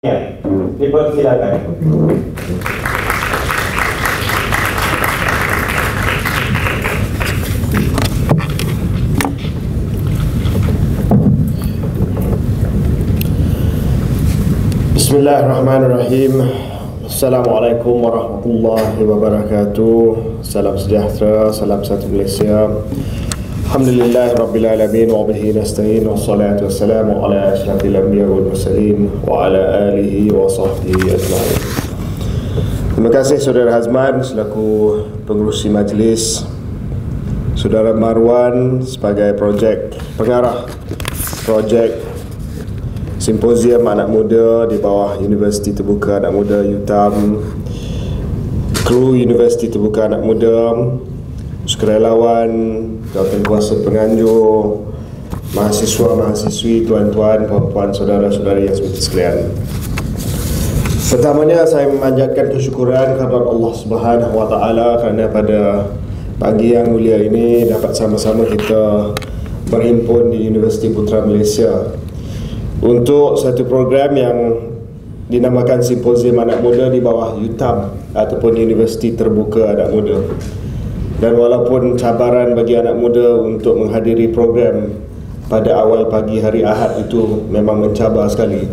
Ya, dipersilakan. Bismillahirrahmanirrahim. Assalamualaikum warahmatullahi wabarakatuh. Salam sejahtera, salam satu Malaysia. Alhamdulillah Rabbil Alamin wa bihi nasta'in wa salatu wassalamu ala asyrafil anbiya wal mursalin wa ala alihi wa sahbihi ajma'in. Terima kasih Saudara Hazman selaku pengerusi majlis, Saudara Marwan sebagai pengarah projek Simposium Anak Muda di bawah Universiti Terbuka Anak Muda UTAM, kru Universiti Terbuka Anak Muda, sukarelawan, jawatan kuasa penganjur, mahasiswa-mahasiswi, tuan-tuan, puan-puan, saudara-saudari yang seperti sekalian. Pertamanya saya memanjatkan kesyukuran kepada Allah Subhanahu wa taala kerana pada pagi yang mulia ini dapat sama-sama kita berhimpun di Universiti Putra Malaysia untuk satu program yang dinamakan Simposium Anak Muda di bawah UTAM ataupun Universiti Terbuka Anak Muda. Dan walaupun cabaran bagi anak muda untuk menghadiri program pada awal pagi hari Ahad itu memang mencabar sekali,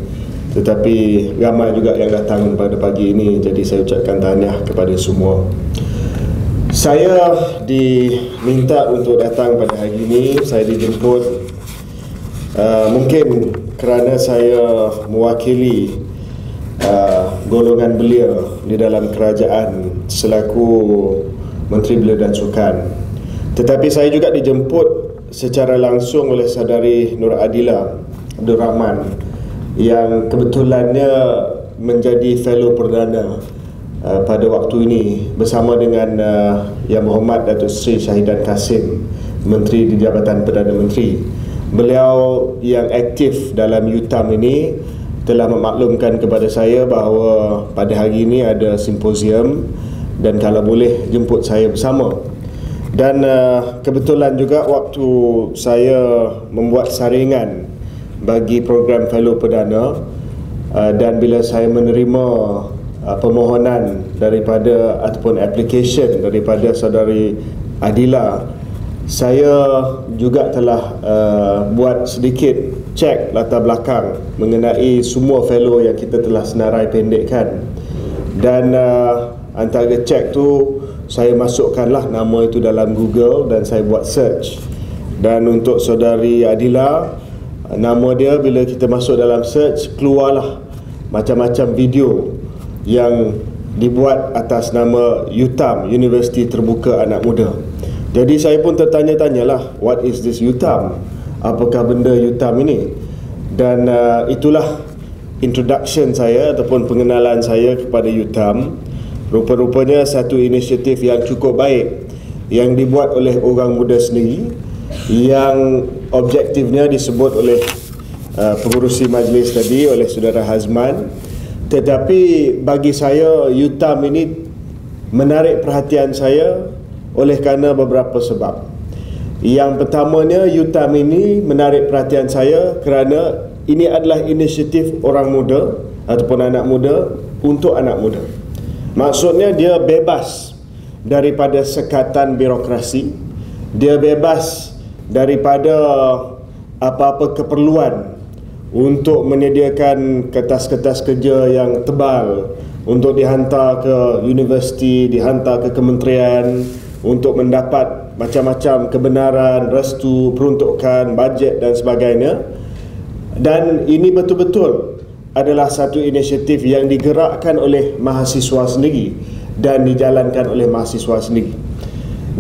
tetapi ramai juga yang datang pada pagi ini, jadi saya ucapkan tahniah kepada semua. Saya diminta untuk datang pada hari ini, saya dijemput mungkin kerana saya mewakili golongan belia di dalam kerajaan selaku Menteri Belia dan Sukan. Tetapi saya juga dijemput secara langsung oleh Saudari Nur Adila Abdul Rahman yang kebetulannya menjadi fellow perdana pada waktu ini bersama dengan Yang Berhormat Datuk Seri Syahidan Kasim, Menteri di Jabatan Perdana Menteri. Beliau yang aktif dalam UTAM ini telah memaklumkan kepada saya bahawa pada hari ini ada simposium dan kalau boleh jemput saya bersama. Dan kebetulan juga waktu saya membuat saringan bagi program fellow perdana dan bila saya menerima permohonan daripada ataupun application daripada Saudari Adila, saya juga telah buat sedikit cek latar belakang mengenai semua fellow yang kita telah senarai pendekkan. Dan antara cek tu saya masukkanlah nama itu dalam Google dan saya buat search. Dan untuk Saudari Adila, nama dia bila kita masuk dalam search keluarlah macam-macam video yang dibuat atas nama UTAM, Universiti Terbuka Anak Muda. Jadi saya pun tertanya-tanyalah, what is this UTAM? Apakah benda UTAM ini? Dan itulah introduction saya ataupun pengenalan saya kepada UTAM. Rupa-rupanya satu inisiatif yang cukup baik yang dibuat oleh orang muda sendiri, yang objektifnya disebut oleh pengurusi majlis tadi, oleh Saudara Hazman. Tetapi bagi saya UTAM ini menarik perhatian saya oleh kerana beberapa sebab. Yang pertamanya, UTAM ini menarik perhatian saya kerana ini adalah inisiatif orang muda ataupun anak muda untuk anak muda. Maksudnya dia bebas daripada sekatan birokrasi, dia bebas daripada apa-apa keperluan untuk menyediakan kertas-kertas kerja yang tebal untuk dihantar ke universiti, dihantar ke kementerian untuk mendapat macam-macam kebenaran, restu, peruntukan, bajet dan sebagainya. Dan ini betul-betul adalah satu inisiatif yang digerakkan oleh mahasiswa sendiri dan dijalankan oleh mahasiswa sendiri.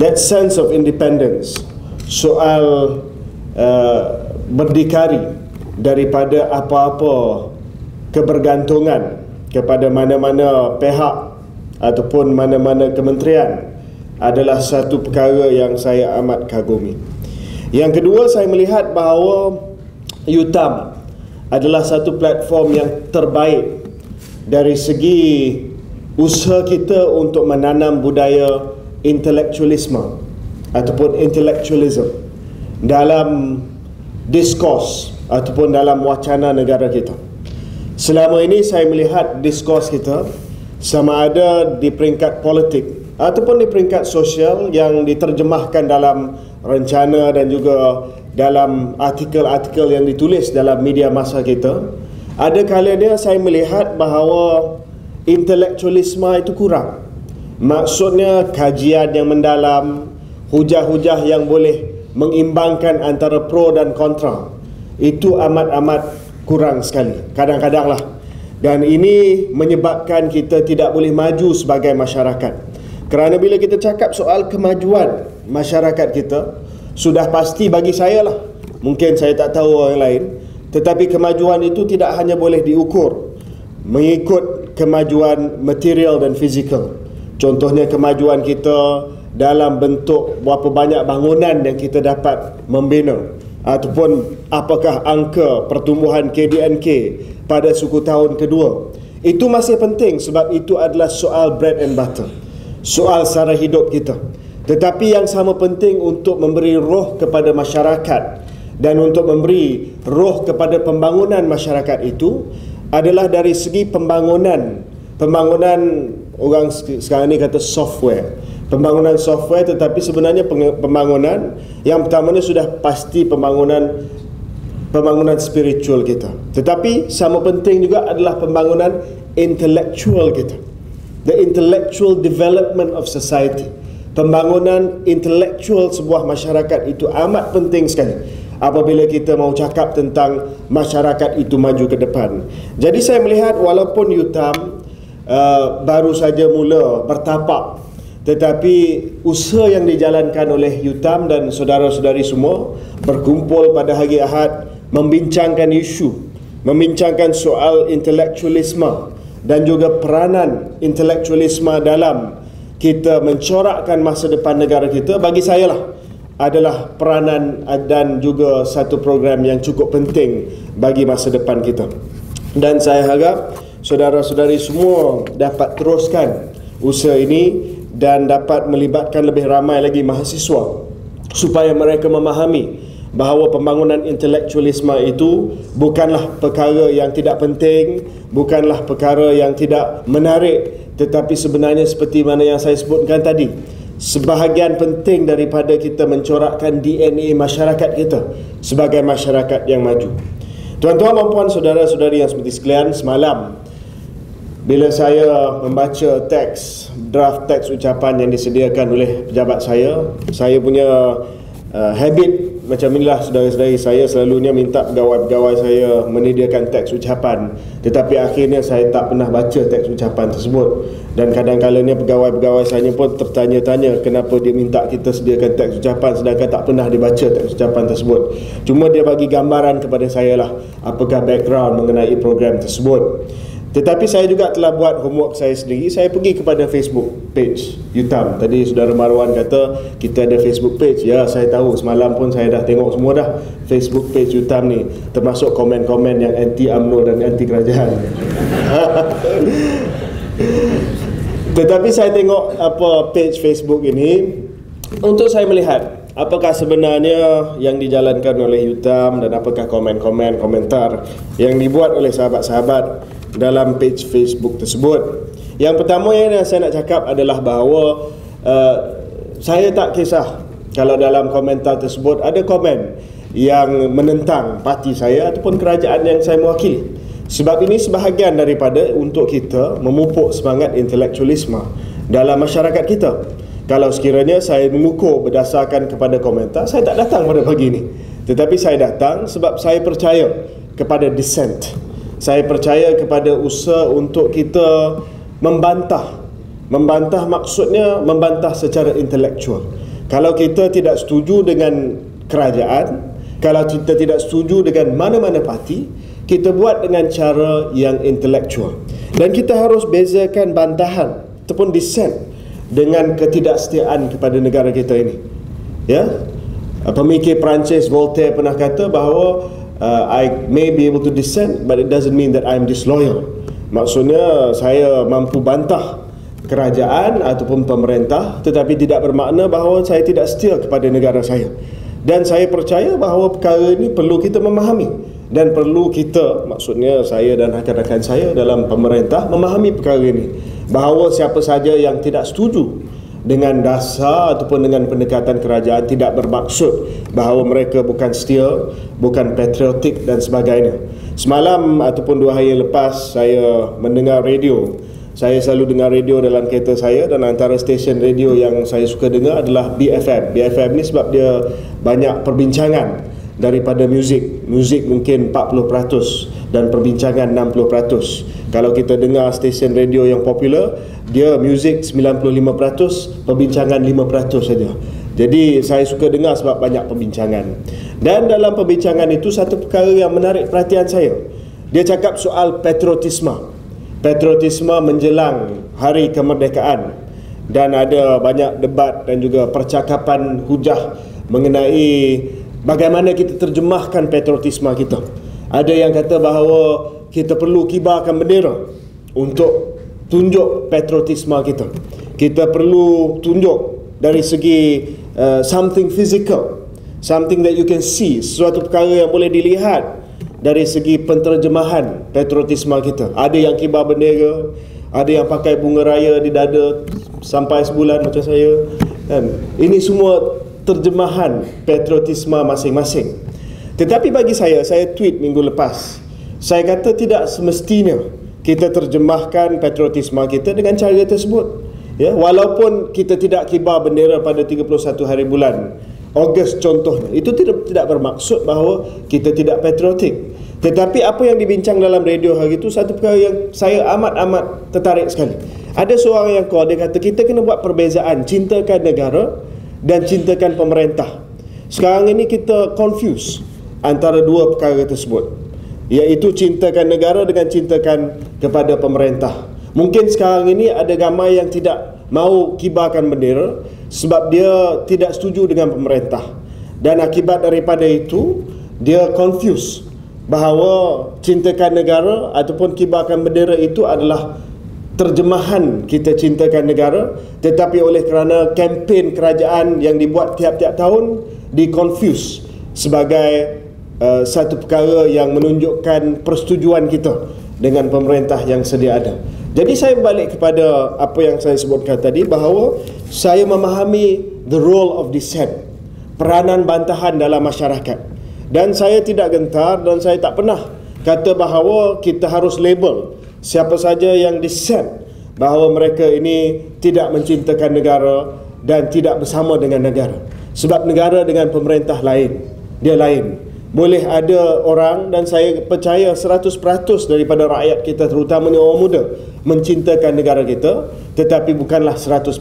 That sense of independence, soal berdikari daripada apa-apa kebergantungan kepada mana-mana pihak ataupun mana-mana kementerian adalah satu perkara yang saya amat kagumi. Yang kedua, saya melihat bahawa UTAM adalah satu platform yang terbaik dari segi usaha kita untuk menanam budaya intelektualisme ataupun intellectualism dalam diskurs ataupun dalam wacana negara kita. Selama ini saya melihat diskurs kita sama ada di peringkat politik ataupun di peringkat sosial yang diterjemahkan dalam rencana dan juga dalam artikel-artikel yang ditulis dalam media masa kita, ada kalanya saya melihat bahawa intelektualisme itu kurang. Maksudnya kajian yang mendalam, hujah-hujah yang boleh mengimbangkan antara pro dan kontra, itu amat-amat kurang sekali, kadang-kadang lah. Dan ini menyebabkan kita tidak boleh maju sebagai masyarakat. Kerana bila kita cakap soal kemajuan masyarakat kita, sudah pasti bagi saya lah, mungkin saya tak tahu orang lain, tetapi kemajuan itu tidak hanya boleh diukur mengikut kemajuan material dan fizikal. Contohnya kemajuan kita dalam bentuk berapa banyak bangunan yang kita dapat membina, ataupun apakah angka pertumbuhan KDNK pada suku tahun kedua. Itu masih penting sebab itu adalah soal bread and butter, soal sara hidup kita. Tetapi yang sama penting untuk memberi roh kepada masyarakat dan untuk memberi roh kepada pembangunan masyarakat itu adalah dari segi pembangunan orang sekarang ni kata software, pembangunan software, tetapi sebenarnya pembangunan yang pertamanya sudah pasti pembangunan spiritual kita, tetapi sama penting juga adalah pembangunan intellectual kita, the intellectual development of society. Pembangunan intelektual sebuah masyarakat itu amat penting sekali apabila kita mau cakap tentang masyarakat itu maju ke depan. Jadi saya melihat walaupun UTAM baru saja mula bertapak, tetapi usaha yang dijalankan oleh UTAM dan saudara-saudari semua berkumpul pada hari Ahad membincangkan isu, membincangkan soal intelektualisme dan juga peranan intelektualisme dalam kita mencorakkan masa depan negara kita, bagi saya lah adalah peranan dan juga satu program yang cukup penting bagi masa depan kita. Dan saya harap saudara-saudari semua dapat teruskan usaha ini dan dapat melibatkan lebih ramai lagi mahasiswa supaya mereka memahami bahawa pembangunan intelektualisme itu bukanlah perkara yang tidak penting, bukanlah perkara yang tidak menarik, tetapi sebenarnya seperti mana yang saya sebutkan tadi, sebahagian penting daripada kita mencorakkan DNA masyarakat kita sebagai masyarakat yang maju. Tuan-tuan dan puan, saudara-saudari yang seperti sekalian, semalam bila saya membaca draft teks ucapan yang disediakan oleh pejabat saya punya habit macam inilah, saudara-saudari, saya selalunya minta pegawai-pegawai saya menyediakan teks ucapan, tetapi akhirnya saya tak pernah baca teks ucapan tersebut. Dan kadang-kadangnya pegawai-pegawai saya pun tertanya-tanya kenapa dia minta kita sediakan teks ucapan sedangkan tak pernah dibaca teks ucapan tersebut. Cuma dia bagi gambaran kepada saya lah apakah background mengenai program tersebut. Tetapi saya juga telah buat homework saya sendiri. Saya pergi kepada Facebook page UTAM. Tadi saudara Marwan kata kita ada Facebook page. Ya, saya tahu, semalam pun saya dah tengok semua dah Facebook page UTAM ni, termasuk komen-komen yang anti UMNO dan anti kerajaan. Tetapi saya tengok apa page Facebook ini untuk saya melihat apakah sebenarnya yang dijalankan oleh UTAM dan apakah komen-komen, komentar yang dibuat oleh sahabat-sahabat dalam page Facebook tersebut. Yang pertama yang saya nak cakap adalah bahawa saya tak kisah kalau dalam komentar tersebut ada komen yang menentang parti saya ataupun kerajaan yang saya mewakili. Sebab ini sebahagian daripada untuk kita memupuk semangat intelektualisme dalam masyarakat kita. Kalau sekiranya saya mengukur berdasarkan kepada komentar, saya tak datang pada pagi ini. Tetapi saya datang sebab saya percaya kepada dissent. Saya percaya kepada usaha untuk kita membantah. Membantah maksudnya membantah secara intelektual. Kalau kita tidak setuju dengan kerajaan, kalau kita tidak setuju dengan mana-mana parti, kita buat dengan cara yang intelektual. Dan kita harus bezakan bantahan ataupun dissent dengan ketidaksetiaan kepada negara kita ini. Ya, pemikir Perancis Voltaire pernah kata bahawa I may be able to dissent, but it doesn't mean that I'm disloyal. Maksudnya saya mampu bantah kerajaan ataupun pemerintah, tetapi tidak bermakna bahawa saya tidak setia kepada negara saya. Dan saya percaya bahawa perkara ini perlu kita memahami. dan perlu kita, maksudnya saya dan rakan-rakan saya dalam pemerintah, memahami perkara ini, bahawa siapa saja yang tidak setuju dengan dasar ataupun dengan pendekatan kerajaan tidak bermaksud bahawa mereka bukan setia, bukan patriotik dan sebagainya. Semalam ataupun 2 hari lepas saya mendengar radio. Saya selalu dengar radio dalam kereta saya, dan antara stesen radio yang saya suka dengar adalah BFM. BFM ni sebab dia banyak perbincangan daripada muzik mungkin 40% dan perbincangan 60%. Kalau kita dengar stesen radio yang popular, dia muzik 95%, perbincangan 5% saja. Jadi saya suka dengar sebab banyak perbincangan. Dan dalam perbincangan itu satu perkara yang menarik perhatian saya. Dia cakap soal patriotisme. Patriotisme menjelang hari kemerdekaan, dan ada banyak debat dan juga percakapan hujah mengenai bagaimana kita terjemahkan patriotisme kita. Ada yang kata bahawa kita perlu kibarkan bendera untuk tunjuk patriotisme kita. Kita perlu tunjuk dari segi something physical, something that you can see, sesuatu perkara yang boleh dilihat dari segi penterjemahan patriotisme kita. Ada yang kibar bendera, ada yang pakai bunga raya di dada sampai sebulan macam saya. Dan ini semua terjemahan patriotisme masing-masing. Tetapi bagi saya tweet minggu lepas, saya kata tidak semestinya kita terjemahkan patriotisme kita dengan cara tersebut. Ya, walaupun kita tidak kibar bendera pada 31 hari bulan Ogos contohnya, itu tidak bermaksud bahawa kita tidak patriotik. Tetapi apa yang dibincang dalam radio hari itu satu perkara yang saya amat tertarik sekali. Ada seorang yang call, dia kata kita kena buat perbezaan cintakan negara dan cintakan pemerintah. Sekarang ini kita confuse antara dua perkara tersebut, iaitu cintakan negara dengan cintakan kepada pemerintah. Mungkin sekarang ini ada ramai yang tidak mau kibarkan bendera sebab dia tidak setuju dengan pemerintah, dan akibat daripada itu dia confuse bahawa cintakan negara ataupun kibarkan bendera itu adalah terjemahan kita cintakan negara, tetapi oleh kerana kempen kerajaan yang dibuat tiap-tiap tahun di-confuse sebagai satu perkara yang menunjukkan persetujuan kita dengan pemerintah yang sedia ada. Jadi saya balik kepada apa yang saya sebutkan tadi, bahawa saya memahami the role of dissent, peranan bantahan dalam masyarakat. Dan saya tidak gentar dan saya tak pernah kata bahawa kita harus label siapa saja yang dissent bahawa mereka ini tidak mencintakan negara dan tidak bersama dengan negara. Sebab negara dengan pemerintah lain, dia lain. Boleh ada orang, dan saya percaya 100% daripada rakyat kita, terutamanya orang muda, mencintakan negara kita, tetapi bukanlah 100%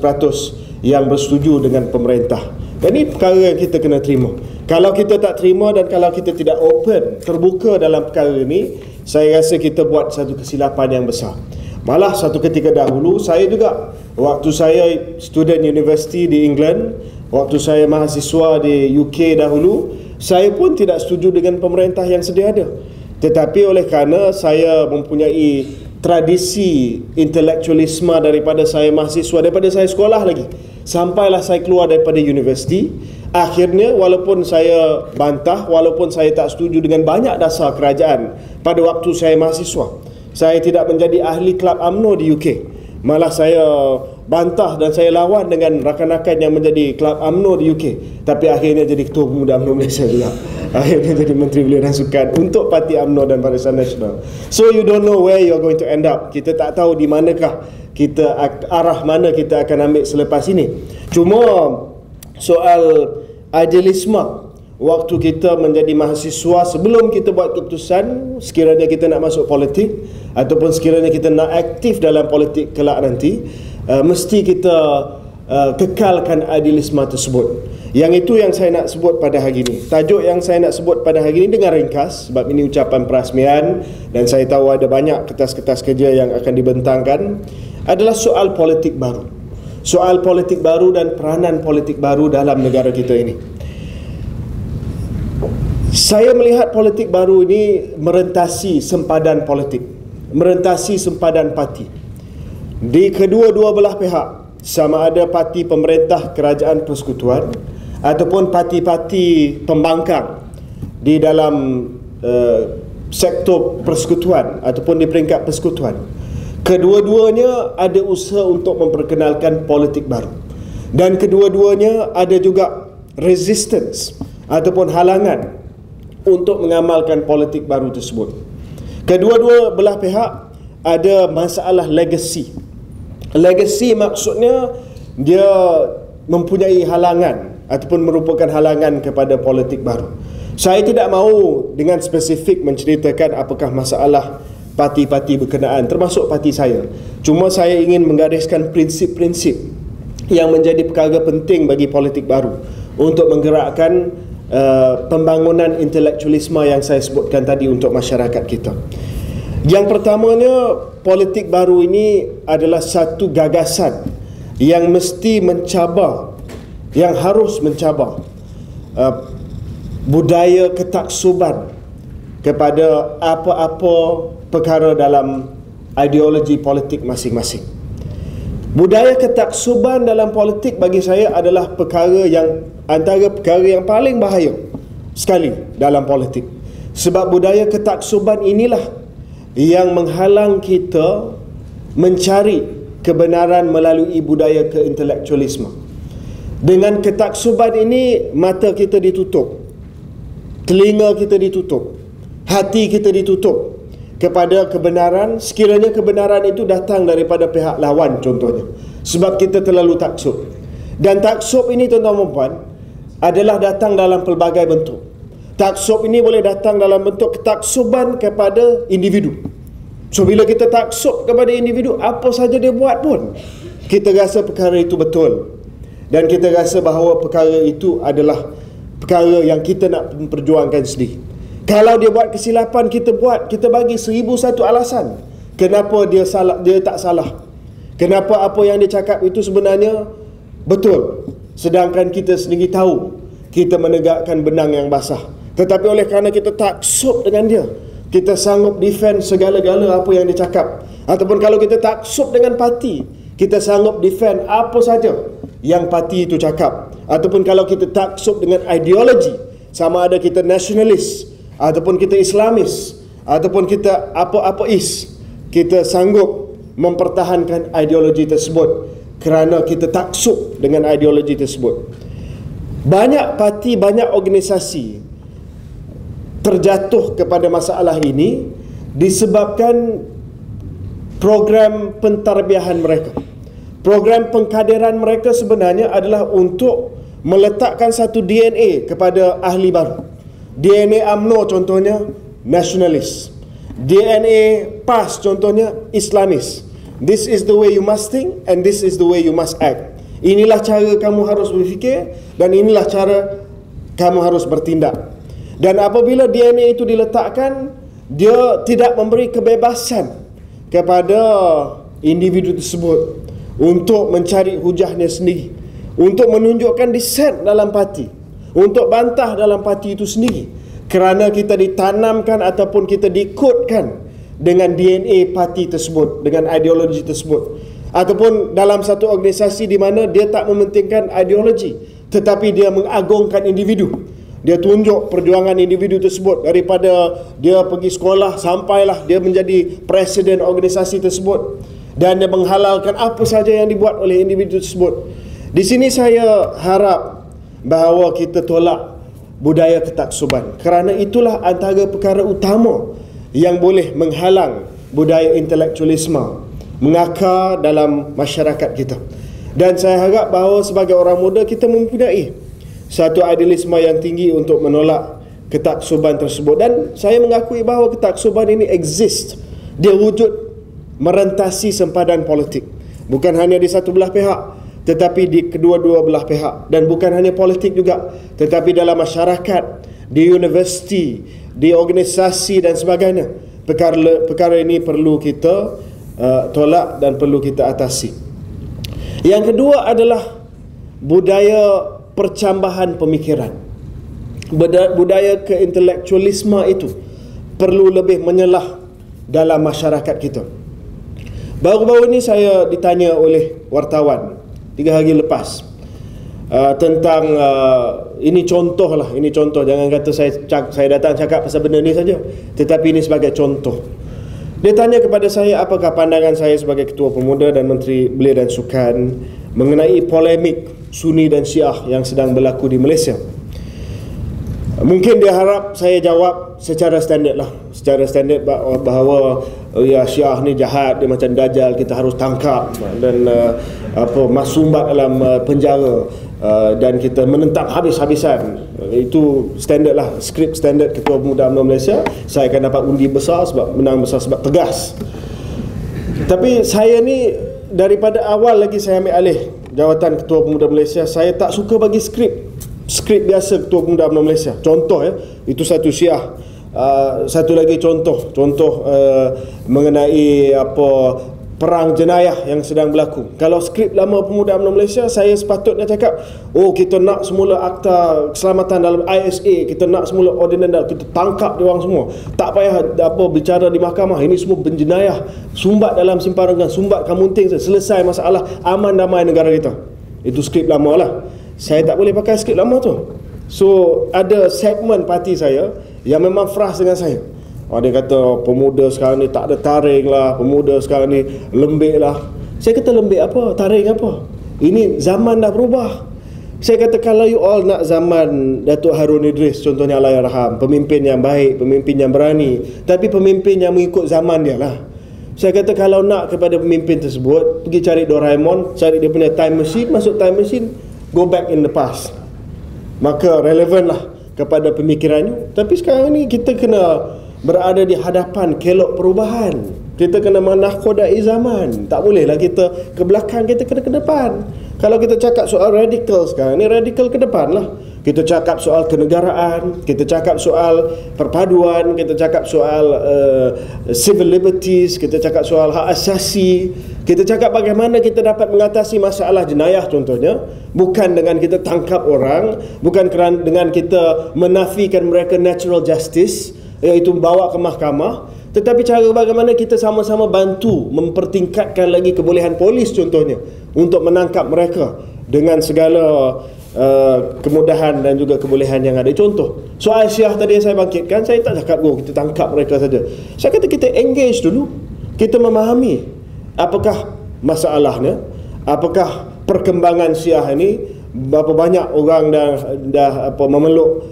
yang bersetuju dengan pemerintah. Dan ini perkara yang kita kena terima. Kalau kita tak terima dan kalau kita tidak open, terbuka dalam perkara ini, saya rasa kita buat satu kesilapan yang besar. Malah satu ketika dahulu, saya juga, waktu saya student university di England, waktu saya mahasiswa di UK dahulu, saya pun tidak setuju dengan pemerintah yang sedia ada. Tetapi oleh kerana saya mempunyai tradisi intelektualisme daripada saya mahasiswa, daripada saya sekolah lagi, sampailah saya keluar daripada universiti, akhirnya walaupun saya bantah, walaupun saya tak setuju dengan banyak dasar kerajaan pada waktu saya mahasiswa, saya tidak menjadi ahli Kelab UMNO di UK. Malah saya bantah dan saya lawan dengan rakan-rakan yang menjadi Kelab UMNO di UK. Tapi akhirnya jadi Ketua Pemuda UMNO Malaysia juga. Akhirnya jadi Menteri Belia dan Sukan untuk Parti UMNO dan Barisan Nasional. So you don't know where you're going to end up. Kita tak tahu di manakah kita, arah mana kita akan ambil selepas ini. Cuma soal idealisme waktu kita menjadi mahasiswa, sebelum kita buat keputusan sekiranya kita nak masuk politik ataupun sekiranya kita nak aktif dalam politik kelak nanti, mesti kita kekalkan idealisme tersebut. Yang itu yang saya nak sebut pada hari ini. Tajuk yang saya nak sebut pada hari ini dengan ringkas, sebab ini ucapan perasmian dan saya tahu ada banyak kertas-kertas kerja yang akan dibentangkan, adalah soal politik baru. Soal politik baru dan peranan politik baru dalam negara kita ini. Saya melihat politik baru ini merentasi sempadan politik, merentasi sempadan parti di kedua-dua belah pihak, sama ada parti pemerintah kerajaan persekutuan ataupun parti-parti pembangkang di dalam sektor persekutuan ataupun di peringkat persekutuan. Kedua-duanya ada usaha untuk memperkenalkan politik baru, dan kedua-duanya ada juga resistance ataupun halangan untuk mengamalkan politik baru tersebut. Kedua-dua belah pihak ada masalah legacy. Legacy maksudnya dia mempunyai halangan ataupun merupakan halangan kepada politik baru. Saya tidak mahu dengan spesifik menceritakan apakah masalah parti-parti berkenaan, termasuk parti saya. Cuma saya ingin menggariskan prinsip-prinsip yang menjadi perkara penting bagi politik baru untuk menggerakkan pembangunan intelektualisme yang saya sebutkan tadi untuk masyarakat kita. Yang pertamanya, politik baru ini adalah satu gagasan yang mesti mencabar, yang harus mencabar budaya ketaksuban kepada apa-apa perkara dalam ideologi politik masing-masing. Budaya ketaksuban dalam politik bagi saya adalah perkara yang antara perkara yang paling bahaya sekali dalam politik. Sebab budaya ketaksuban inilah yang menghalang kita mencari kebenaran melalui budaya keintelektualisme. Dengan ketaksuban ini, mata kita ditutup, telinga kita ditutup, hati kita ditutup kepada kebenaran, sekiranya kebenaran itu datang daripada pihak lawan contohnya. Sebab kita terlalu taksub. Dan taksub ini tuan-tuan dan puan adalah datang dalam pelbagai bentuk. Taksub ini boleh datang dalam bentuk ketaksuban kepada individu. So bila kita taksub kepada individu, apa saja dia buat pun kita rasa perkara itu betul, dan kita rasa bahawa perkara itu adalah perkara yang kita nak memperjuangkan sendiri. Kalau dia buat kesilapan, kita bagi 1001 alasan kenapa dia salah, dia tak salah, kenapa apa yang dia cakap itu sebenarnya betul, sedangkan kita sendiri tahu kita menegakkan benang yang basah. Tetapi oleh kerana kita taksub dengan dia, kita sanggup defend segala-gala apa yang dia cakap. Ataupun kalau kita taksub dengan parti, kita sanggup defend apa saja yang parti itu cakap. Ataupun kalau kita taksub dengan ideologi, sama ada kita nasionalis ataupun kita Islamis ataupun kita apa-apa kita sanggup mempertahankan ideologi tersebut kerana kita taksub dengan ideologi tersebut. Banyak parti, banyak organisasi terjatuh kepada masalah ini disebabkan program pentarbiahan mereka. Program pengkaderan mereka sebenarnya adalah untuk meletakkan satu DNA kepada ahli baru. DNA UMNO contohnya nasionalis, DNA PAS contohnya Islamis. This is the way you must think and this is the way you must act. Inilah cara kamu harus berfikir dan inilah cara kamu harus bertindak. Dan apabila DNA itu diletakkan, dia tidak memberi kebebasan kepada individu tersebut untuk mencari hujahnya sendiri, untuk menunjukkan dissent dalam parti, untuk bantah dalam parti itu sendiri, kerana kita ditanamkan ataupun kita dikodkan dengan DNA parti tersebut, dengan ideologi tersebut. Ataupun dalam satu organisasi di mana dia tak mementingkan ideologi, tetapi dia mengagungkan individu. Dia tunjuk perjuangan individu tersebut daripada dia pergi sekolah sampailah dia menjadi presiden organisasi tersebut, dan dia menghalalkan apa saja yang dibuat oleh individu tersebut. Di sini saya harap bahawa kita tolak budaya ketaksuban, kerana itulah antara perkara utama yang boleh menghalang budaya intelektualisme mengakar dalam masyarakat kita. Dan saya harap bahawa sebagai orang muda kita mempunyai satu idealisme yang tinggi untuk menolak ketaksuban tersebut. Dan saya mengakui bahawa ketaksuban ini exist, dia wujud merentasi sempadan politik, bukan hanya di satu belah pihak tetapi di kedua-dua belah pihak. Dan bukan hanya politik juga, tetapi dalam masyarakat, di universiti, di organisasi dan sebagainya. Perkara ini perlu kita tolak dan perlu kita atasi. Yang kedua adalah budaya percambahan pemikiran. Budaya keintelektualisme itu perlu lebih menyelah dalam masyarakat kita. Baru-baru ini saya ditanya oleh wartawan 3 hari lepas, tentang ini contoh lah, ini contoh. Jangan kata saya datang cakap pasal benda ni saja, tetapi ini sebagai contoh. Dia tanya kepada saya apakah pandangan saya sebagai Ketua Pemuda dan Menteri Belia dan Sukan mengenai polemik Sunni dan Syiah yang sedang berlaku di Malaysia. Mungkin dia harap saya jawab secara standard lah, secara standard bahawa ya Syiah ni jahat, dia macam dajjal, kita harus tangkap dan masumbat dalam penjara, dan kita menentang habis-habisan. Itu standard lah, skrip standard Ketua Pemuda UMNO Malaysia. Saya akan dapat undi besar sebab menang besar sebab tegas. Tapi saya ni daripada awal lagi saya ambil alih jawatan Ketua Pemuda Malaysia, saya tak suka bagi skrip biasa Ketua Pemuda UMNO Malaysia. Contoh ya, itu satu Syiah. Satu lagi contoh mengenai perang jenayah yang sedang berlaku. Kalau skrip lama Pemuda UMNO Malaysia, saya sepatutnya cakap, kita nak semula akta keselamatan dalam ISA, kita nak semula ordinance, kita tangkap dia orang semua. Tak payah bicara di mahkamah, ini semua penjenayah, sumbat dalam simpanan, sumbat kamunting, selesai masalah, aman damai negara kita. Itu skrip lama lah. Saya tak boleh pakai skrip lama tu. So ada segmen parti saya yang memang frust dengan saya. Dia kata pemuda sekarang ni tak ada taring lah, pemuda sekarang ni lembik lah. Saya kata lembik apa, taring apa? Ini zaman dah berubah. Saya kata kalau you all nak zaman Datuk Harun Idris contohnya, Allahyarham, pemimpin yang baik, pemimpin yang berani, tapi pemimpin yang mengikut zaman dia lah. Saya kata kalau nak kepada pemimpin tersebut, pergi cari Doraemon, cari dia punya time machine, masuk time machine, go back in the past, maka relevan lah kepada pemikirannya. Tapi sekarang ni kita kena berada di hadapan kelok perubahan. Kita kena menahkodai zaman. Tak bolehlah kita ke belakang, kita kena ke depan. Kalau kita cakap soal radikal sekarang ni, radikal ke depan lah. Kita cakap soal kenegaraan, kita cakap soal perpaduan, kita cakap soal civil liberties, kita cakap soal hak asasi, kita cakap bagaimana kita dapat mengatasi masalah jenayah contohnya, bukan dengan kita tangkap orang, bukan dengan kita menafikan mereka natural justice, iaitu bawa ke mahkamah, tetapi cara bagaimana kita sama-sama bantu mempertingkatkan lagi kebolehan polis contohnya untuk menangkap mereka dengan segala kemudahan dan juga kebolehan yang ada. Contoh soal Syiah tadi yang saya bangkitkan, saya tak cakap kita tangkap mereka saja. Saya kata kita engage dulu, kita memahami apakah masalahnya, apakah perkembangan Syiah ini, berapa banyak orang dah memeluk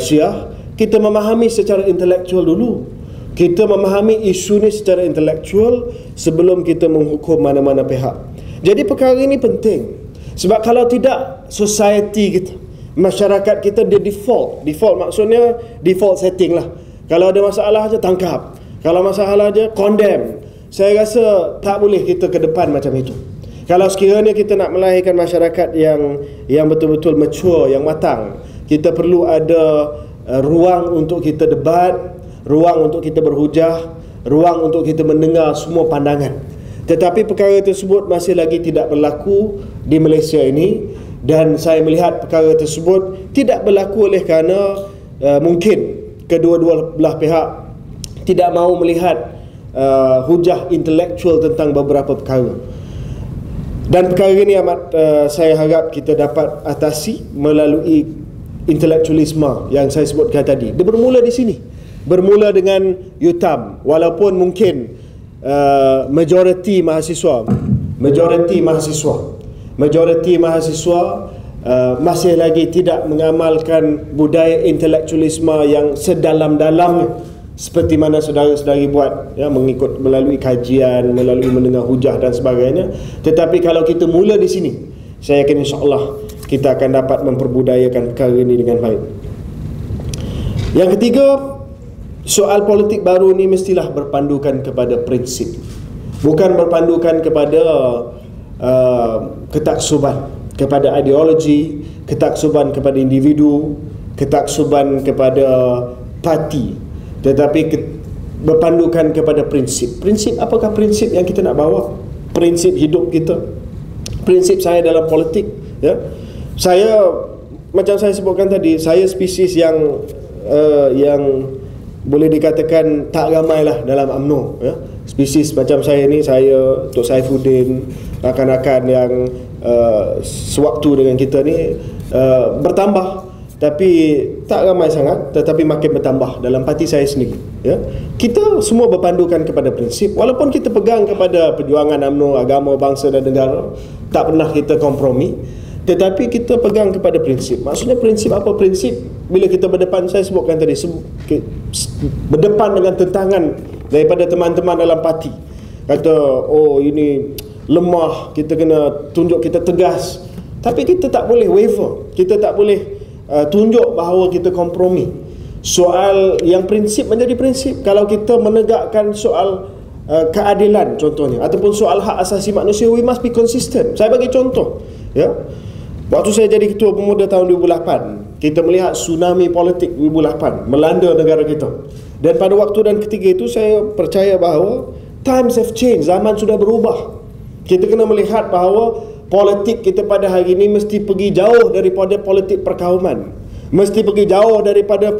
Syiah. Kita memahami secara intelektual dulu. Kita memahami isu ni secara intelektual sebelum kita menghukum mana-mana pihak. Jadi perkara ini penting. Sebab kalau tidak, society kita, masyarakat kita, dia default maksudnya default setting lah. Kalau ada masalah aja tangkap, kalau masalah aja condemn. Saya rasa tak boleh kita ke depan macam itu. Kalau sekiranya kita nak melahirkan masyarakat yang betul-betul mature, yang matang, kita perlu ada ruang untuk kita debat, ruang untuk kita berhujah, ruang untuk kita mendengar semua pandangan. Tetapi perkara tersebut masih lagi tidak berlaku di Malaysia ini, dan saya melihat perkara tersebut tidak berlaku oleh kerana mungkin kedua-dua belah pihak tidak mahu melihat hujah intelektual tentang beberapa perkara. Dan perkara ini amat saya harap kita dapat atasi melalui intelektualisme yang saya sebutkan tadi. Dia bermula di sini, bermula dengan UTAM. Walaupun mungkin majoriti mahasiswa masih lagi tidak mengamalkan budaya intelektualisme yang sedalam-dalamnya seperti mana saudara-saudari buat, ya, mengikut melalui kajian, melalui mendengar hujah dan sebagainya. Tetapi kalau kita mula di sini, saya yakin insya-Allah kita akan dapat memperbudayakan perkara ini dengan baik. Yang ketiga, soal politik baru ini mestilah berpandukan kepada prinsip, bukan berpandukan kepada ketaksuban, kepada ideologi, ketaksuban kepada individu, ketaksuban kepada parti, tetapi berpandukan kepada prinsip. Prinsip, apakah prinsip yang kita nak bawa? Prinsip hidup kita, prinsip saya dalam politik, ya. Saya, macam saya sebutkan tadi, saya spesies yang boleh dikatakan tak ramai lah dalam UMNO, ya. Spesies macam saya ni, saya, Tok Saifuddin, rakan-rakan yang sewaktu dengan kita ni bertambah, tapi tak ramai sangat, tetapi makin bertambah dalam parti saya sendiri, ya. Kita semua berpandukan kepada prinsip, walaupun kita pegang kepada perjuangan UMNO, agama, bangsa dan negara, tak pernah kita kompromi, tetapi kita pegang kepada prinsip. Maksudnya prinsip apa? Prinsip bila kita berdepan, saya sebutkan tadi, berdepan dengan tentangan daripada teman-teman dalam parti, kata oh ini lemah, kita kena tunjuk kita tegas, tapi kita tak boleh waver, kita tak boleh tunjuk bahawa kita kompromi. Soal yang prinsip menjadi prinsip. Kalau kita menegakkan soal keadilan contohnya, ataupun soal hak asasi manusia, we must be consistent. Saya bagi contoh, ya. Waktu saya jadi ketua pemuda tahun 2008, kita melihat tsunami politik 2008 melanda negara kita. Dan pada waktu dan ketika itu saya percaya bahawa times have changed, zaman sudah berubah. Kita kena melihat bahawa politik kita pada hari ini mesti pergi jauh daripada politik perkauman, mesti pergi jauh daripada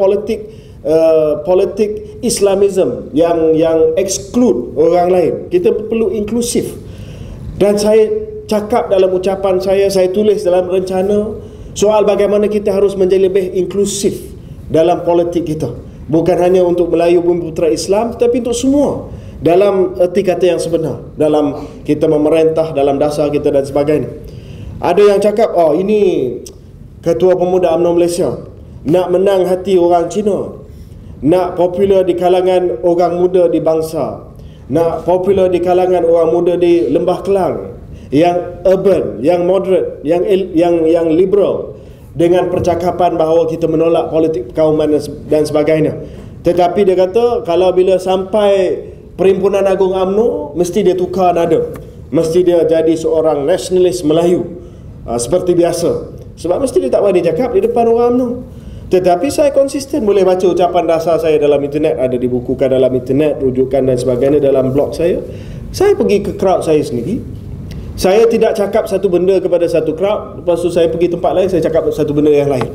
politik Islamism yang exclude orang lain. Kita perlu inklusif. Dan saya cakap dalam ucapan saya tulis dalam rencana soal bagaimana kita harus menjadi lebih inklusif dalam politik kita, bukan hanya untuk Melayu Bumi Putera Islam, tetapi untuk semua, dalam erti kata yang sebenar, dalam kita memerintah, dalam dasar kita dan sebagainya. Ada yang cakap, oh ini Ketua Pemuda UMNO Malaysia nak menang hati orang Cina, nak popular di kalangan orang muda di bangsa, nak popular di kalangan orang muda di Lembah Kelang, yang urban, yang moderate, yang liberal, dengan percakapan bahawa kita menolak politik perkauman dan sebagainya. Tetapi dia kata kalau bila sampai Perhimpunan Agung UMNO, mesti dia tukar nada, mesti dia jadi seorang nasionalis Melayu, seperti biasa. Sebab mesti dia tak berani cakap di depan orang UMNO. Tetapi saya konsisten. Boleh baca ucapan dasar saya dalam internet, ada dibukukan dalam internet, rujukan dan sebagainya dalam blog saya. Saya pergi ke crowd saya sendiri, saya tidak cakap satu benda kepada satu crowd, lepas tu saya pergi tempat lain, saya cakap satu benda yang lain.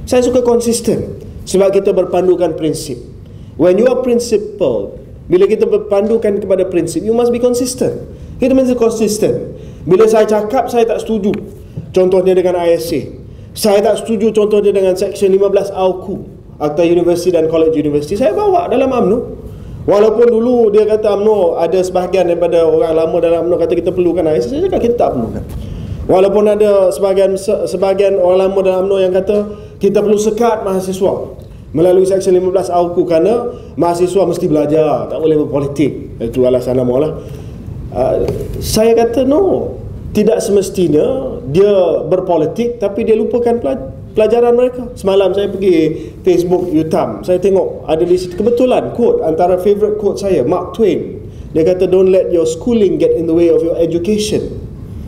Saya suka konsisten, sebab kita berpandukan prinsip. When you are principled, bila kita berpandukan kepada prinsip, you must be consistent. Kita mesti konsisten. Bila saya cakap saya tak setuju, contohnya dengan ISA, saya tak setuju contohnya dengan Section 15 AUKU, Akta Universiti dan College Universiti, saya bawa dalam UMNO. Walaupun dulu dia kata UMNO, ada sebahagian daripada orang lama dalam UMNO kata kita perlukan ISA, saya cakap kita tak perlukan. Walaupun ada sebahagian orang lama dalam UMNO yang kata kita perlu sekat mahasiswa melalui Section 15 AUKU kerana mahasiswa mesti belajar, tak boleh berpolitik. Itu alasan lama lah. Saya kata no, tidak semestinya dia berpolitik tapi dia lupakan pelajaran mereka. Semalam saya pergi Facebook UTAM, saya tengok ada di situ kebetulan quote, antara favorite quote saya, Mark Twain. Dia kata don't let your schooling get in the way of your education.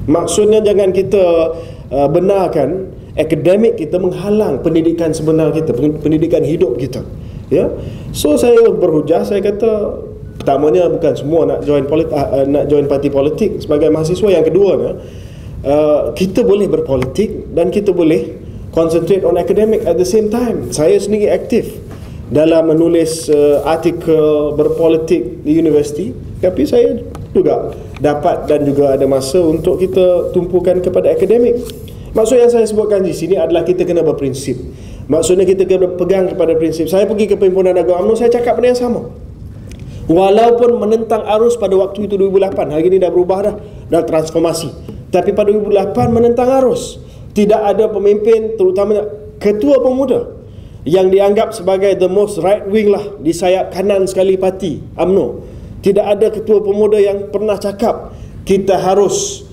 Maksudnya jangan kita benarkan akademik kita menghalang pendidikan sebenar kita, pendidikan hidup kita, ya. So saya berhujah, saya kata pertamanya bukan semua nak join parti politik sebagai mahasiswa. Yang keduanya, kita boleh berpolitik dan kita boleh concentrate on academic at the same time. Saya sendiri aktif dalam menulis artikel berpolitik di universiti, tapi saya juga dapat dan juga ada masa untuk kita tumpukan kepada akademik. Maksud yang saya sebutkan di sini adalah kita kena berprinsip. Maksudnya kita kena pegang kepada prinsip. Saya pergi ke Perhimpunan Agung UMNO, saya cakap benda yang sama. Walaupun menentang arus pada waktu itu 2008, hari ini dah berubah dah transformasi. Tapi pada 2008 menentang arus. Tidak ada pemimpin, terutamanya ketua pemuda, yang dianggap sebagai the most right wing lah, di sayap kanan sekali parti UMNO. Tidak ada ketua pemuda yang pernah cakap kita harus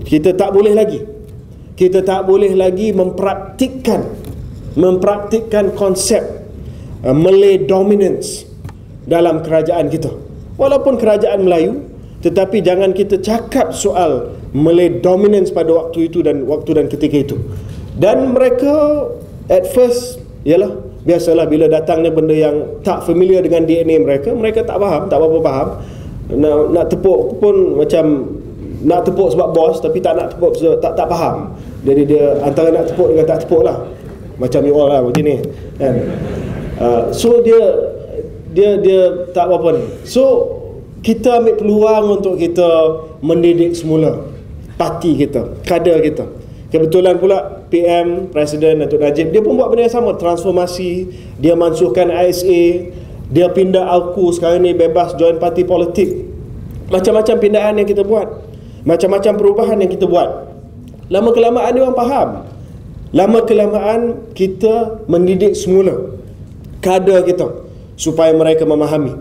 kita tak boleh lagi mempraktikkan konsep Malay dominance dalam kerajaan kita. Walaupun kerajaan Melayu, tetapi jangan kita cakap soal Malay dominance pada waktu itu dan ketika itu. Dan mereka at first, yalah, biasalah bila datangnya benda yang tak familiar dengan DNA mereka, mereka tak faham, tak apa-apa faham. Nak tepuk pun macam nak tepuk sebab bos, tapi tak nak tepuk sebab tak faham. Jadi dia antara nak tepuk dengan tak tepuk lah, macam you all lah begini kan. So dia tak apa-apa ni. So kita ambil peluang untuk kita mendidik semula parti kita, kader kita. Kebetulan pula PM, Presiden Datuk Najib, dia pun buat benda yang sama, transformasi. Dia mansuhkan ISA, dia pindah AUKU, sekarang ni bebas join parti politik. Macam-macam pindahan yang kita buat, macam-macam perubahan yang kita buat. Lama kelamaan dia orang faham. Lama kelamaan kita mendidik semula kader kita supaya mereka memahami.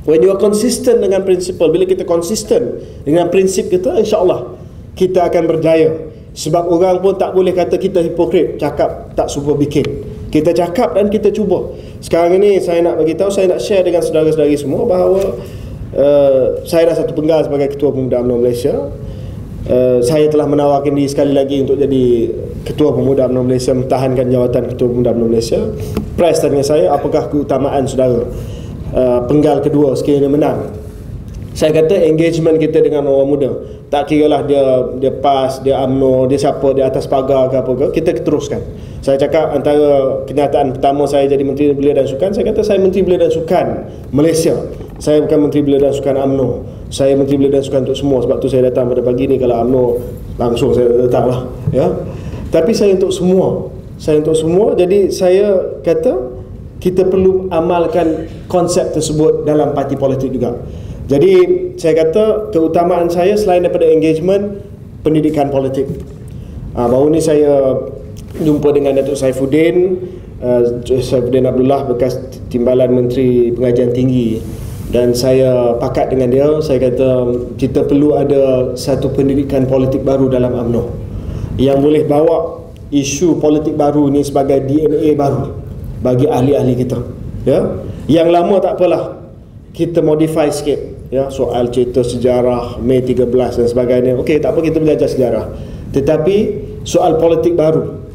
When you are consistent dengan prinsipal, bila kita konsisten dengan prinsip kita, insya-Allah kita akan berjaya. Sebab orang pun tak boleh kata kita hipokrit, cakap tak suka bikin. Kita cakap dan kita cuba. Sekarang ini saya nak bagi tahu, saya nak share dengan saudara-saudari semua bahawa saya dah satu penggal sebagai Ketua Pemuda UMNO Malaysia. Saya telah menawarkan diri sekali lagi untuk jadi Ketua Pemuda UMNO Malaysia, mempertahankan jawatan Ketua Pemuda UMNO Malaysia. Press tanya saya, apakah keutamaan saudara penggal kedua sekiranya menang? Saya kata engagement kita dengan orang muda, tak kira lah dia PAS, dia UMNO, dia siapa, dia atas pagar ke apa ke, kita teruskan. Saya cakap antara kenyataan pertama saya jadi Menteri Belia dan Sukan, saya kata saya Menteri Belia dan Sukan Malaysia. Saya bukan Menteri Belia dan Sukan UMNO. Saya Menteri Belia dan Sukan untuk semua. Sebab tu saya datang pada pagi ni. Kalau UMNO langsung saya datang lah, ya. Tapi saya untuk semua. Saya untuk semua. Jadi saya kata kita perlu amalkan konsep tersebut dalam parti politik juga. Jadi saya kata keutamaan saya selain daripada engagement, pendidikan politik. Baru ni saya jumpa dengan Datuk Saifuddin Abdullah, bekas Timbalan Menteri Pengajian Tinggi, dan saya pakat dengan dia. Saya kata kita perlu ada satu pendidikan politik baru dalam UMNO yang boleh bawa isu politik baru ni sebagai DNA baru bagi ahli-ahli kita, ya. Yang lama tak apalah, kita modify sikit, ya, soal cerita sejarah Mei 13 dan sebagainya. Okey, tak apa, kita belajar sejarah. Tetapi soal politik baru,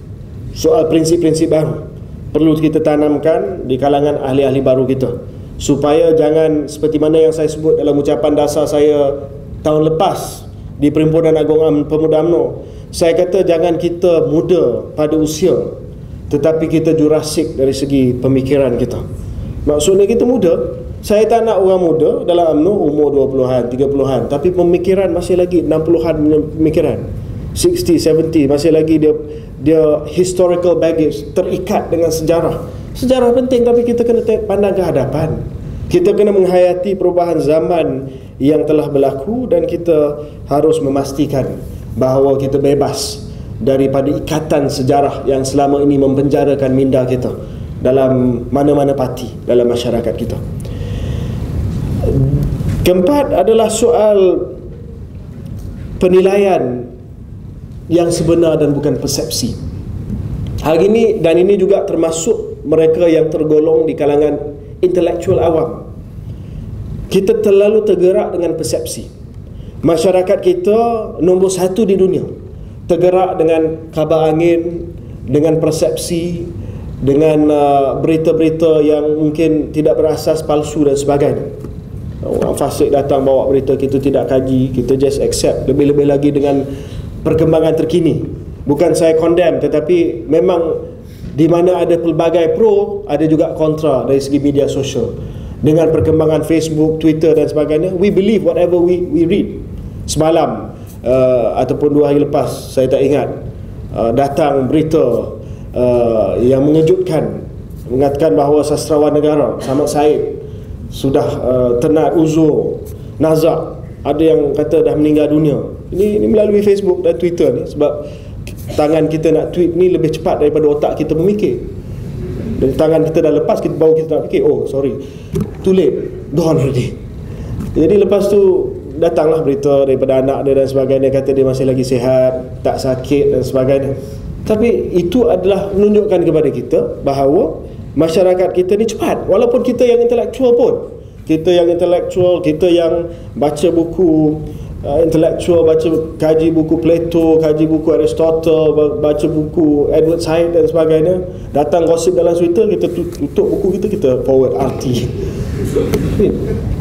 soal prinsip-prinsip baru perlu kita tanamkan di kalangan ahli-ahli baru kita, supaya jangan seperti mana yang saya sebut dalam ucapan dasar saya tahun lepas di Perhimpunan Agung Pemuda UMNO. Saya kata jangan kita muda pada usia, tetapi kita jurasik dari segi pemikiran kita. Maksudnya kita muda. Saya tak nak orang muda dalam UMNO umur 20-an, 30-an, tapi pemikiran masih lagi 60-an pemikiran, 60, 70, masih lagi dia historical baggage, terikat dengan sejarah. Sejarah penting, tapi kita kena pandang ke hadapan. Kita kena menghayati perubahan zaman yang telah berlaku, dan kita harus memastikan bahawa kita bebas daripada ikatan sejarah yang selama ini mempenjarakan minda kita dalam mana-mana parti dalam masyarakat kita. Keempat adalah soal penilaian yang sebenar dan bukan persepsi. Hari ini, dan ini juga termasuk mereka yang tergolong di kalangan intelektual awam, kita terlalu tergerak dengan persepsi. Masyarakat kita nombor satu di dunia tergerak dengan kabar angin, dengan persepsi, dengan berita-berita yang mungkin tidak berasas, palsu dan sebagainya. Orang fasik datang bawa berita, kita tidak kaji, kita just accept. Lebih-lebih lagi dengan perkembangan terkini. Bukan saya condemn, tetapi memang di mana ada pelbagai pro, ada juga kontra dari segi media sosial. Dengan perkembangan Facebook, Twitter dan sebagainya, we believe whatever we read. Semalam ataupun 2 hari lepas, saya tak ingat, datang berita yang mengejutkan, mengatakan bahawa sastrawan negara Samad Said sudah ternak uzur nazak. Ada yang kata dah meninggal dunia. Ini melalui Facebook dan Twitter ni. Sebab tangan kita nak tweet ni lebih cepat daripada otak kita memikir. Dari tangan kita dah lepas, baru kita nak fikir, oh sorry, too late, gone already. Jadi lepas tu datanglah berita daripada anak dia dan sebagainya, kata dia masih lagi sihat, tak sakit dan sebagainya. Tapi itu adalah menunjukkan kepada kita bahawa masyarakat kita ni cepat. Walaupun kita yang intelektual pun, kita yang baca buku intelektual, kaji buku Plato, kaji buku Aristotle, baca buku Edward Said dan sebagainya, datang gosip dalam Twitter, kita tutup buku kita forward RT.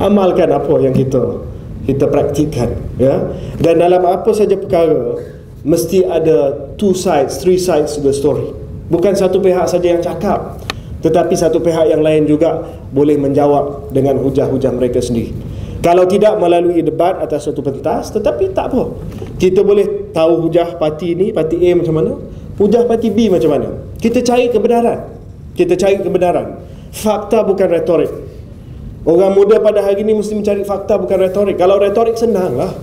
Amalkan apa yang kita praktikkan, ya. Dan dalam apa saja perkara mesti ada 2 sides, 3 sides to the story. Bukan satu pihak saja yang cakap, tetapi satu pihak yang lain juga boleh menjawab dengan hujah-hujah mereka sendiri. Kalau tidak melalui debat atas suatu pentas, tetapi tak apa, kita boleh tahu hujah parti ni, parti A macam mana, hujah parti B macam mana. Kita cari kebenaran. Kita cari kebenaran. Fakta bukan retorik. Orang muda pada hari ini mesti mencari fakta bukan retorik. Kalau retorik senang lah,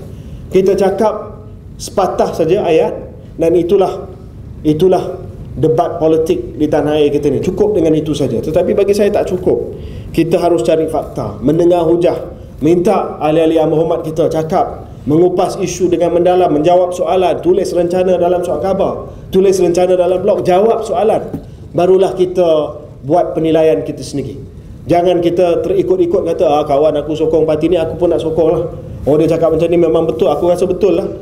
kita cakap sepatah saja ayat, dan itulah debat politik di tanah air kita ni. Cukup dengan itu saja. Tetapi bagi saya tak cukup. Kita harus cari fakta, mendengar hujah, minta ahli-ahli yang berhormat kita cakap, mengupas isu dengan mendalam, menjawab soalan, tulis rencana dalam surat khabar, tulis rencana dalam blog, jawab soalan. Barulah kita buat penilaian kita sendiri. Jangan kita terikut-ikut kata, kawan aku sokong parti ni, aku pun nak sokong lah. Oh, dia cakap macam ni memang betul, aku rasa betul lah.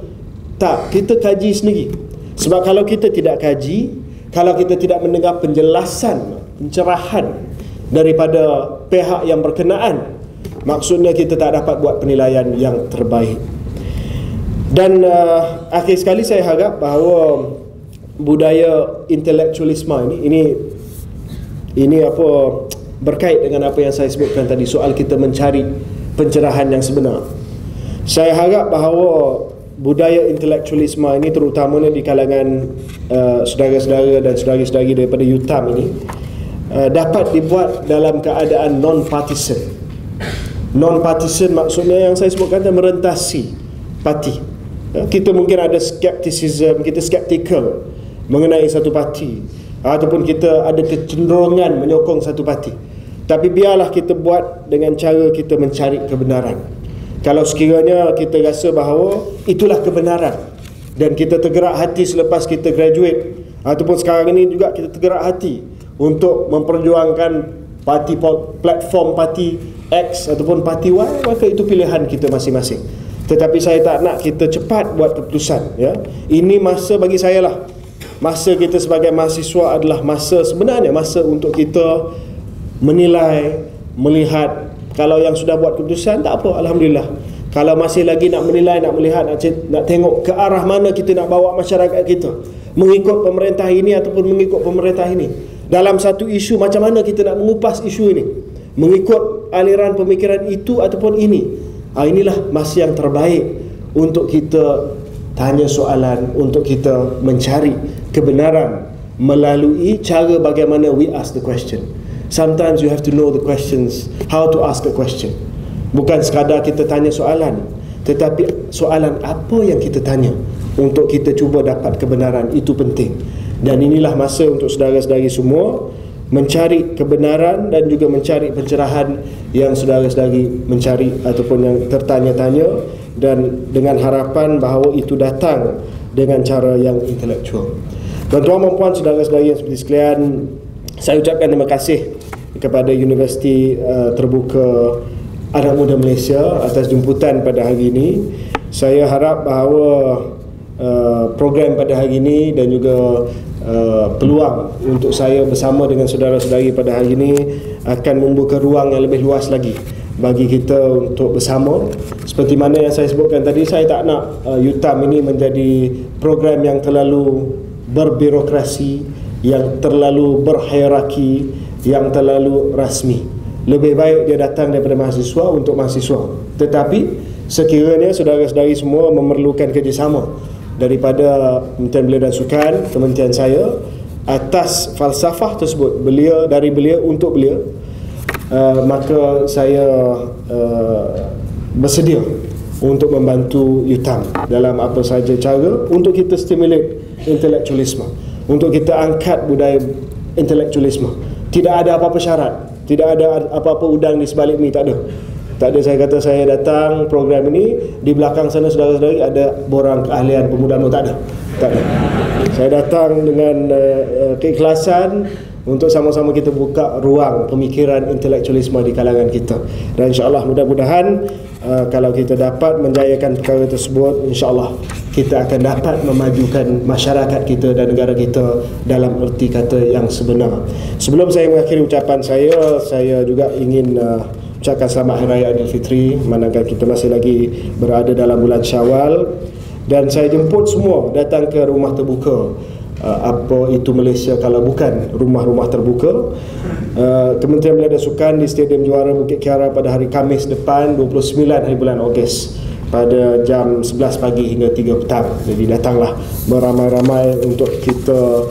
Tak, kita kaji sendiri. Sebab kalau kita tidak kaji, kalau kita tidak mendengar penjelasan, pencerahan daripada pihak yang berkenaan, maksudnya kita tak dapat buat penilaian yang terbaik. Dan akhir sekali saya harap bahawa budaya intelektualisme ini apa, berkait dengan apa yang saya sebutkan tadi, soal kita mencari pencerahan yang sebenar. Saya harap bahawa budaya intelektualisme ini, terutamanya di kalangan saudara-saudara dan saudari-saudari daripada UTAM ini, dapat dibuat dalam keadaan non-partisan. Non-partisan maksudnya yang saya sebutkan, merentasi parti. Kita mungkin ada skepticism, kita skeptical mengenai satu parti, ataupun kita ada kecenderungan menyokong satu parti. Tapi biarlah kita buat dengan cara kita mencari kebenaran. Kalau sekiranya kita rasa bahawa itulah kebenaran, dan kita tergerak hati selepas kita graduate, ataupun sekarang ini juga kita tergerak hati untuk memperjuangkan parti, platform parti X ataupun parti Y, maka itu pilihan kita masing-masing. Tetapi saya tak nak kita cepat buat keputusan, ya. Ini masa bagi saya lah, masa kita sebagai mahasiswa adalah masa, sebenarnya masa untuk kita menilai, melihat. Kalau yang sudah buat keputusan, tak apa, alhamdulillah. Kalau masih lagi nak menilai, nak melihat, nak tengok ke arah mana kita nak bawa masyarakat kita, mengikut pemerintah ini ataupun mengikut pemerintah ini, dalam satu isu, macam mana kita nak mengupas isu ini, mengikut aliran pemikiran itu ataupun ini. Inilah masa yang terbaik untuk kita tanya soalan, untuk kita mencari kebenaran melalui cara bagaimana we ask the question. Sometimes you have to know the questions, how to ask a question. Bukan sekadar kita tanya soalan, tetapi soalan apa yang kita tanya, untuk kita cuba dapat kebenaran. Itu penting. Dan inilah masa untuk saudara-saudari semua mencari kebenaran dan juga mencari pencerahan yang saudara-saudari mencari ataupun yang tertanya-tanya, dan dengan harapan bahawa itu datang dengan cara yang intelektual. Tuan-tuan dan puan, saudara-saudari yang seperti sekalian, saya ucapkan terima kasih kepada Universiti Terbuka Anak Muda Malaysia atas jemputan pada hari ini. Saya harap bahawa program pada hari ini dan juga peluang untuk saya bersama dengan saudara-saudari pada hari ini akan membuka ruang yang lebih luas lagi bagi kita untuk bersama. Seperti mana yang saya sebutkan tadi, saya tak nak UTAM ini menjadi program yang terlalu berbirokrasi, yang terlalu berhierarki, yang terlalu rasmi. Lebih baik dia datang daripada mahasiswa untuk mahasiswa. Tetapi sekiranya saudara-saudari semua memerlukan kerjasama daripada Kementerian Belia dan Sukan, kementerian saya, atas falsafah tersebut, dari belia untuk belia, maka saya bersedia untuk membantu UTAM dalam apa sahaja cara untuk kita stimulate intelektualisme, untuk kita angkat budaya intelektualisme. Tidak ada apa-apa syarat, tidak ada apa-apa udang di sebalik mi, tak ada. Tak ada saya kata saya datang program ini, di belakang sana saudara-saudari ada borang keahlian pemuda, tak ada. Tak ada. Saya datang dengan keikhlasan untuk sama-sama kita buka ruang pemikiran intelektualisme di kalangan kita. Dan insya-Allah mudah-mudahan kalau kita dapat menjayakan perkara tersebut, insya-Allah kita akan dapat memajukan masyarakat kita dan negara kita dalam erti kata yang sebenar. Sebelum saya mengakhiri ucapan saya juga ingin ucapkan selamat Hari Raya Aidilfitri, manakala kita masih lagi berada dalam bulan Syawal. Dan saya jemput semua datang ke rumah terbuka apa itu Malaysia kalau bukan rumah-rumah terbuka. Kementerian Belia dan Sukan di Stadium Juara Bukit Kiara pada hari Khamis depan 29 hari bulan Ogos pada jam 11 pagi hingga 3 petang. Jadi datanglah beramai-ramai untuk kita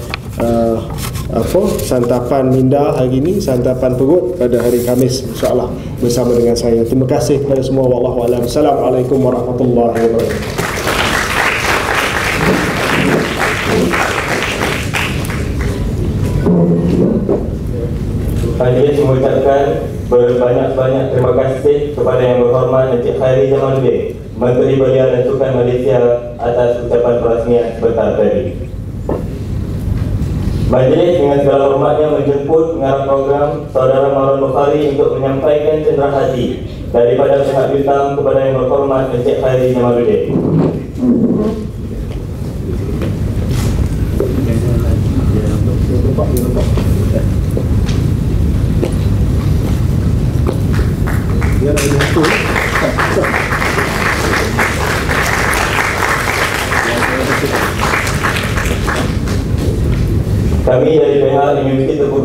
santapan minda hari ini, santapan perut pada hari Khamis insya-Allah bersama dengan saya. Terima kasih kepada semua. Wallahu a'lam. Assalamualaikum warahmatullahi wabarakatuh. Hadirin mengucapkan berbanyak-banyak terima kasih kepada Yang Berhormat Encik Khairi Jamaluddin, Menteri Belia dan Sukan Malaysia, atas ucapan perasmian sebentar tadi. Majlis dengan segala hormatnya menjemput pengarah program Saudara Marwan Bukhari untuk menyampaikan cenderahati daripada pihak bintang kepada Yang Berhormat Encik Khairi Jamaluddin. Kami dari pihak Universiti Terbuka